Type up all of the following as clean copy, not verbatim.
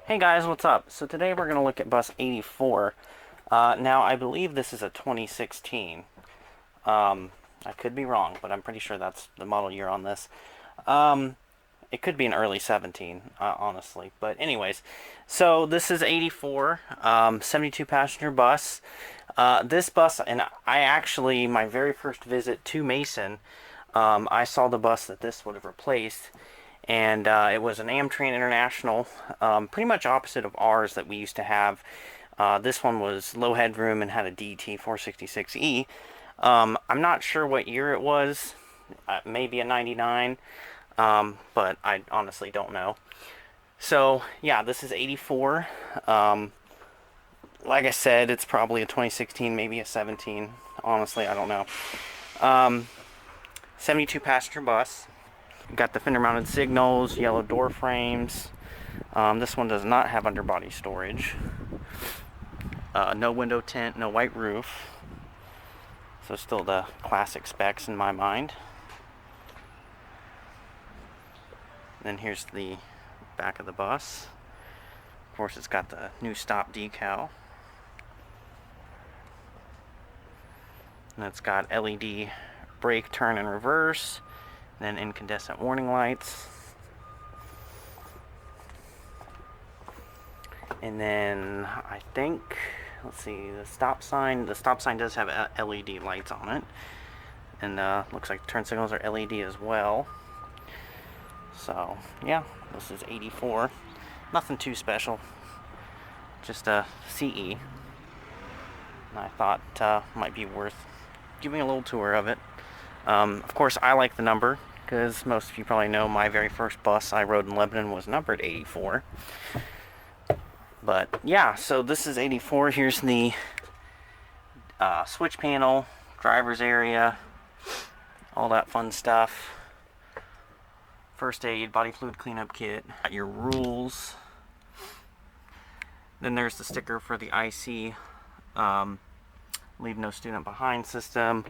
Hey guys, what's up? So today we're going to look at bus 84. Now I believe this is a 2016. I could be wrong, but I'm pretty sure that's the model year on this. Um, it could be an early 17, honestly. But anyways, so this is 84, 72 passenger bus. This bus, and I actually, my very first visit to Mason, I saw the bus that this would have replaced, and it was an AmTran International, pretty much opposite of ours that we used to have. This one was low headroom and had a DT 466E. I'm not sure what year it was, maybe a 99, but I honestly don't know. So yeah, this is 84. Like I said, it's probably a 2016, maybe a 17. Honestly, I don't know. 72 passenger bus. Got the fender mounted signals, yellow door frames. This one does not have underbody storage. No window tint, no white roof. So still the classic specs in my mind. Then here's the back of the bus. Of course, it's got the new stop decal. And it's got LED brake, turn, and reverse. Then incandescent warning lights. And then I think, let's see, the stop sign does have LED lights on it. And looks like turn signals are LED as well. So yeah, this is 84. Nothing too special, just a CE. And I thought might be worth giving a little tour of it. Of course, I like the number, because most of you probably know my very first bus I rode in Lebanon was numbered 84. But yeah, so this is 84. Here's the switch panel, driver's area, all that fun stuff. First aid, body fluid cleanup kit, got your rules. Then there's the sticker for the IC, leave no student behind system.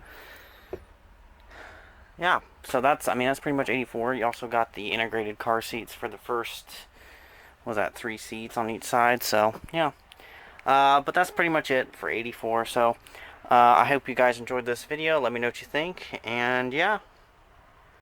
Yeah, so that's pretty much 84. You also got the integrated car seats for the first, what was that, 3 seats on each side. So yeah, but that's pretty much it for 84. So I hope you guys enjoyed this video. Let me know what you think, and yeah,